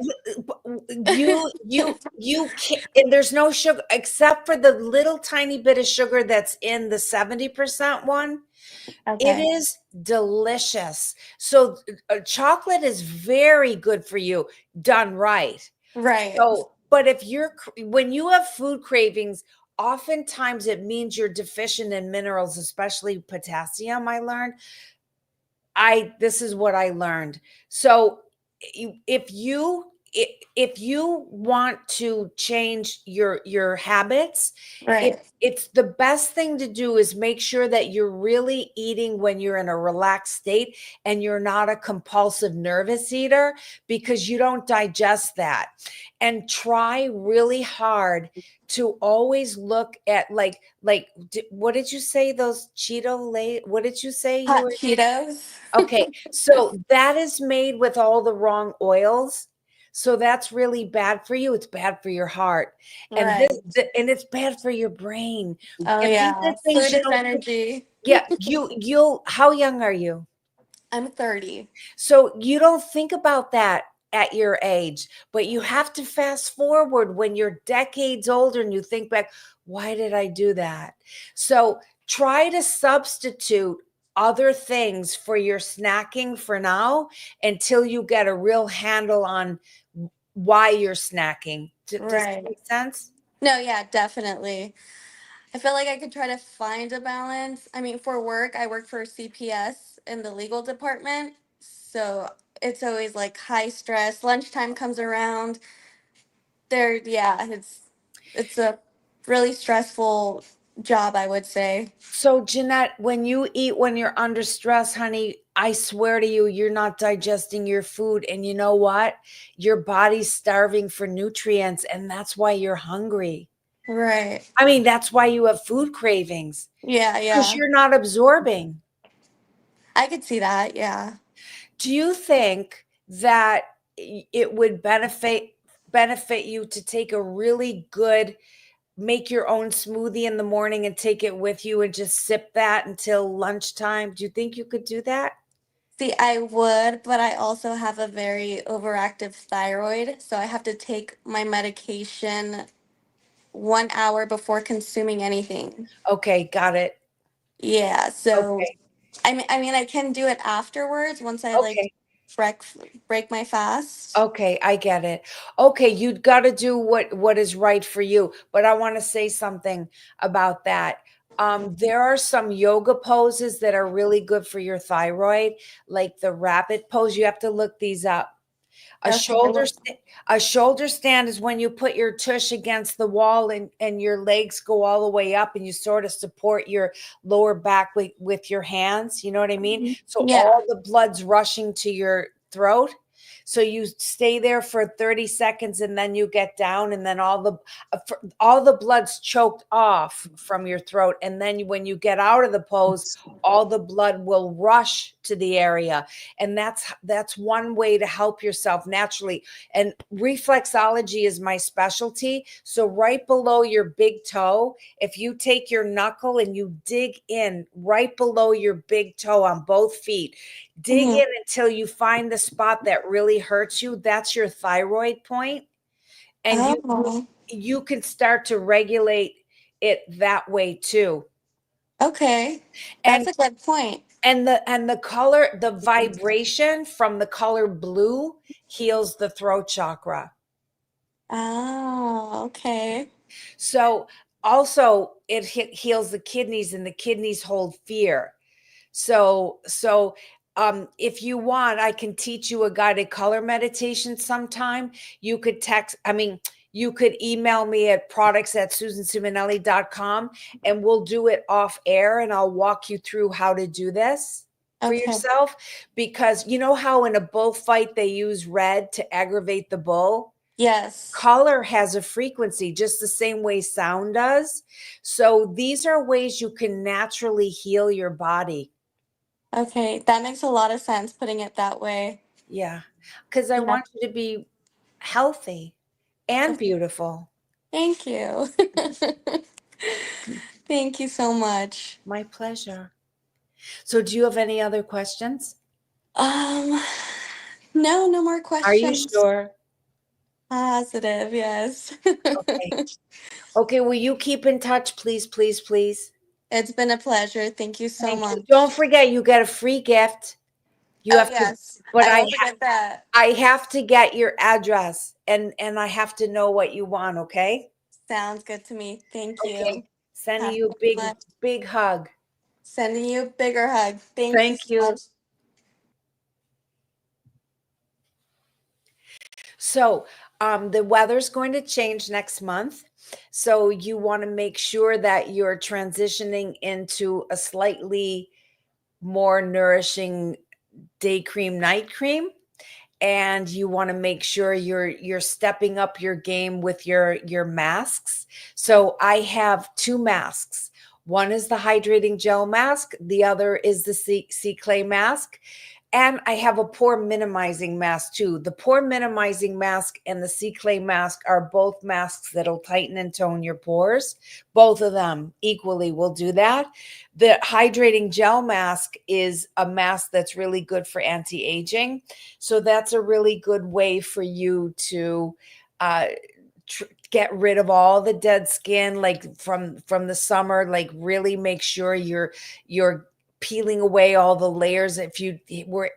Speaker 1: You can, and there's no sugar except for the little tiny bit of sugar that's in the 70% one. It
Speaker 4: okay,
Speaker 1: is delicious. So chocolate is very good for you done right.
Speaker 4: right,
Speaker 1: So, but when you have food cravings, oftentimes it means you're deficient in minerals, especially potassium, I learned. This is what I learned. So if you want to change your habits,
Speaker 4: right,
Speaker 1: it's the best thing to do is make sure that you're really eating when you're in a relaxed state and you're not a compulsive nervous eater, because you don't digest that. And try really hard to always look at what did you say, those what did you say you
Speaker 4: hot
Speaker 1: were?
Speaker 4: Cheetos.
Speaker 1: Okay, so that is made with all the wrong oils. So that's really bad for you. It's bad for your heart. And
Speaker 4: Right.
Speaker 1: and it's bad for your brain.
Speaker 4: Oh
Speaker 1: And these are
Speaker 4: yeah,
Speaker 1: things
Speaker 4: food
Speaker 1: you
Speaker 4: is
Speaker 1: don't think.
Speaker 4: energy.
Speaker 1: Yeah, you'll how young are you?
Speaker 4: I'm 30.
Speaker 1: So you don't think about that at your age, but you have to fast forward when you're decades older and you think back, why did I do that? So try to substitute other things for your snacking for now until you get a real handle on why you're snacking. Does that
Speaker 4: Right.
Speaker 1: make sense?
Speaker 4: No, yeah, definitely. I feel like I could try to find a balance. I mean, for work, I work for CPS in the legal department. So it's always like high stress. Lunchtime comes around. Yeah, it's a really stressful job, I would say.
Speaker 1: So, Jeanette, when you eat when you're under stress, honey, I swear to you, you're not digesting your food. And you know what? Your body's starving for nutrients, and that's why you're hungry.
Speaker 4: Right.
Speaker 1: I mean, that's why you have food cravings
Speaker 4: Yeah,
Speaker 1: because
Speaker 4: yeah.
Speaker 1: you're not absorbing.
Speaker 4: I could see that. Yeah.
Speaker 1: Do you think that it would benefit you to take a really good make your own smoothie in the morning and take it with you and just sip that until lunchtime? Do you think you could do that?
Speaker 4: See, I would, but I also have a very overactive thyroid, so I have to take my medication 1 hour before consuming anything.
Speaker 1: Okay, got it.
Speaker 4: Yeah, so
Speaker 1: Okay.
Speaker 4: I mean, I can do it afterwards once I like
Speaker 1: Okay.
Speaker 4: break break my fast.
Speaker 1: Okay, I get it. Okay, you've got to do what is right for you. But I want to say something about that. There are some yoga poses that are really good for your thyroid, like the rabbit pose. You have to look these up. A
Speaker 4: Okay, I
Speaker 1: shoulder
Speaker 4: will.
Speaker 1: st- a shoulder stand is when you put your tush against the wall and your legs go all the way up and you sort of support your lower back with your hands. You know what I mean? So
Speaker 4: Yeah.
Speaker 1: all the blood's rushing to your throat. So you stay there for 30 seconds and then you get down and then all the blood's choked off from your throat. And then when you get out of the pose, all the blood will rush to the area, and that's one way to help yourself naturally. And reflexology is my specialty. So right below your big toe, if you take your knuckle and you dig in right below your big toe on both feet, dig
Speaker 4: Mhm.
Speaker 1: in until you find the spot that really hurts you, that's your thyroid point. And
Speaker 4: Oh,
Speaker 1: you can start to regulate it that way too.
Speaker 4: okay.
Speaker 1: And
Speaker 4: That's a good point.
Speaker 1: the color, the vibration from the color blue heals the throat chakra.
Speaker 4: Oh, okay.
Speaker 1: So also it heals the kidneys, and the kidneys hold fear. So if you want, I can teach you a guided color meditation sometime. You could you could email me at products@susanciminelli.com, and we'll do it off air, and I'll walk you through how to do this for
Speaker 4: Okay.
Speaker 1: yourself. Because you know how in a bullfight they use red to aggravate the bull?
Speaker 4: Yes.
Speaker 1: Color has a frequency just the same way sound does. So these are ways you can naturally heal your body.
Speaker 4: Okay. That makes a lot of sense putting it that way.
Speaker 1: Yeah, because I
Speaker 4: Yeah.
Speaker 1: want you to be healthy and
Speaker 4: Okay.
Speaker 1: beautiful.
Speaker 4: Thank you. Thank you so much.
Speaker 1: My pleasure. So, do you have any other questions?
Speaker 4: Um, no, no more
Speaker 1: Are you
Speaker 4: questions.
Speaker 1: sure?
Speaker 4: Positive, yes.
Speaker 1: Okay. Okay, will you keep in touch, please, please, please?
Speaker 4: It's been a pleasure. Thank you so
Speaker 1: Thank you. Don't
Speaker 4: much.
Speaker 1: forget, you get a free gift. You
Speaker 4: Oh,
Speaker 1: have to,
Speaker 4: yes.
Speaker 1: but
Speaker 4: I won't forget that.
Speaker 1: I have to get your address, and I have to know what you want. Okay.
Speaker 4: Sounds good to me. Thank
Speaker 1: Okay.
Speaker 4: you.
Speaker 1: Sending
Speaker 4: Have
Speaker 1: you
Speaker 4: a
Speaker 1: a
Speaker 4: good
Speaker 1: big,
Speaker 4: one.
Speaker 1: big hug.
Speaker 4: Sending you a bigger hug. Thank you
Speaker 1: Thank
Speaker 4: so
Speaker 1: you.
Speaker 4: much.
Speaker 1: So, the weather's going to change next month. So, you want to make sure that you're transitioning into a slightly more nourishing day cream, night cream. And you want to make sure you're stepping up your game with your masks. So, I have two masks. One is the hydrating gel mask, the other is the sea clay mask. And I have a pore minimizing mask too. The pore minimizing mask and the sea clay mask are both masks that'll tighten and tone your pores. Both of them equally will do that. The hydrating gel mask is a mask that's really good for anti-aging. So that's a really good way for you to uh, get rid of all the dead skin, like from the summer. Like really make sure you're peeling away all the layers if you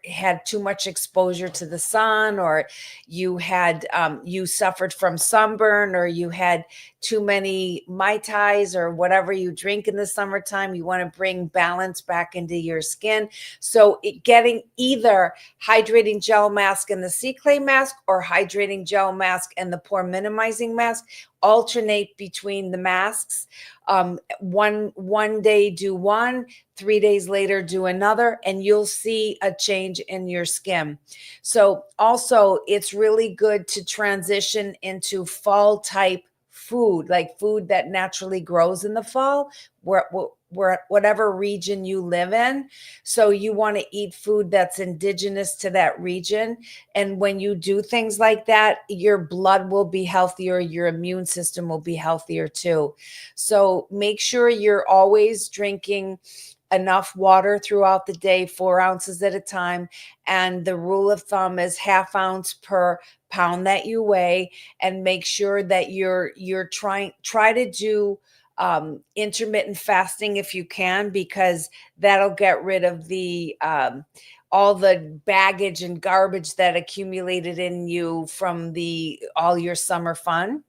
Speaker 1: had too much exposure to the sun, or you had you suffered from sunburn, or you had too many Mai Tais or whatever you drink in the summertime. You want to bring balance back into your skin. So getting either hydrating gel mask and the C-Clay mask, or hydrating gel mask and the pore minimizing mask, alternate between the masks. One day do one, 3 days later do another, and you'll see a change in your skin. So also, it's really good to transition into fall type food, like food that naturally grows in the fall, where whatever region you live in. So you want to eat food that's indigenous to that region. And when you do things like that, your blood will be healthier, your immune system will be healthier too. So make sure you're always drinking enough water throughout the day, 4 ounces at a time. And the rule of thumb is ½ ounce per pound that you weigh. And make sure that you're try to do intermittent fasting if you can, because that'll get rid of the all the baggage and garbage that accumulated in you from all your summer fun.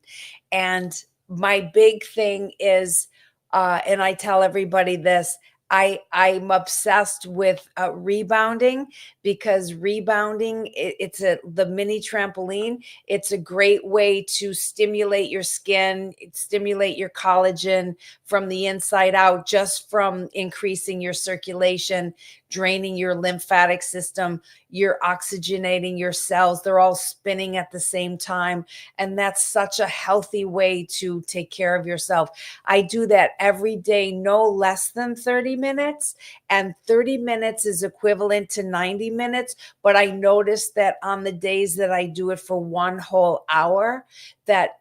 Speaker 1: And my big thing is, and I tell everybody this, I'm obsessed with rebounding, because rebounding, it's the mini trampoline. It's a great way to stimulate your skin, stimulate your collagen from the inside out, just from increasing your circulation, draining your lymphatic system, you're oxygenating your cells. They're all spinning at the same time. And that's such a healthy way to take care of yourself. I do that every day, no less than 30 minutes. And 30 minutes is equivalent to 90 minutes. But I noticed that on the days that I do it for 1 whole hour, that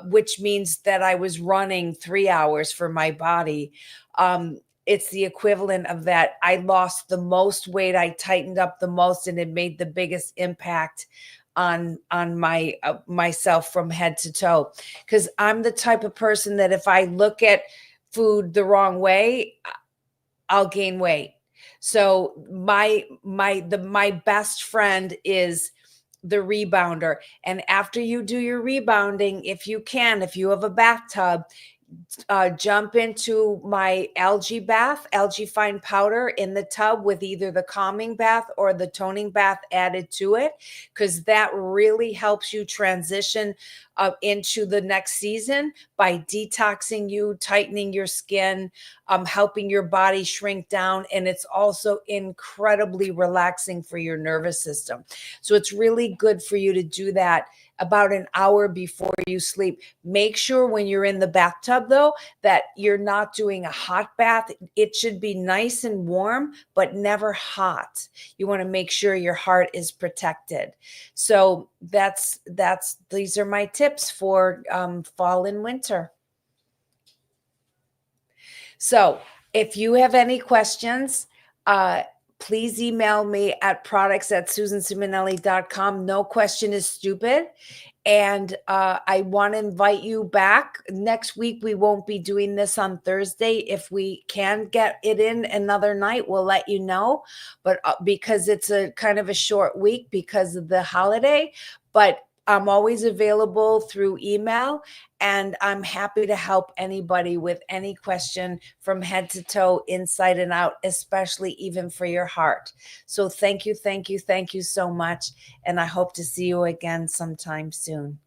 Speaker 1: which means that I was running 3 hours for my body. It's the equivalent of that. I lost the most weight, I tightened up the most, and it made the biggest impact on my myself from head to toe. Because I'm the type of person that if I look at food the wrong way, I'll gain weight. So my best friend is the rebounder. And after you do your rebounding, if you have a bathtub, jump into my algae bath, algae fine powder in the tub with either the calming bath or the toning bath added to it, because that really helps you transition into the next season by detoxing you, tightening your skin, helping your body shrink down. And it's also incredibly relaxing for your nervous system. So it's really good for you to do that about an hour before you sleep. Make sure when you're in the bathtub, though, that you're not doing a hot bath. It should be nice and warm, but never hot. You want to make sure your heart is protected. So these are my tips for fall and winter. So if you have any questions, please email me at products@susanciminelli.com. No question is stupid. And I want to invite you back. Next week, we won't be doing this on Thursday. If we can get it in another night, we'll let you know. But because it's a kind of a short week because of the holiday, but I'm always available through email, and I'm happy to help anybody with any question from head to toe, inside and out, especially even for your heart. So thank you so much. And I hope to see you again sometime soon.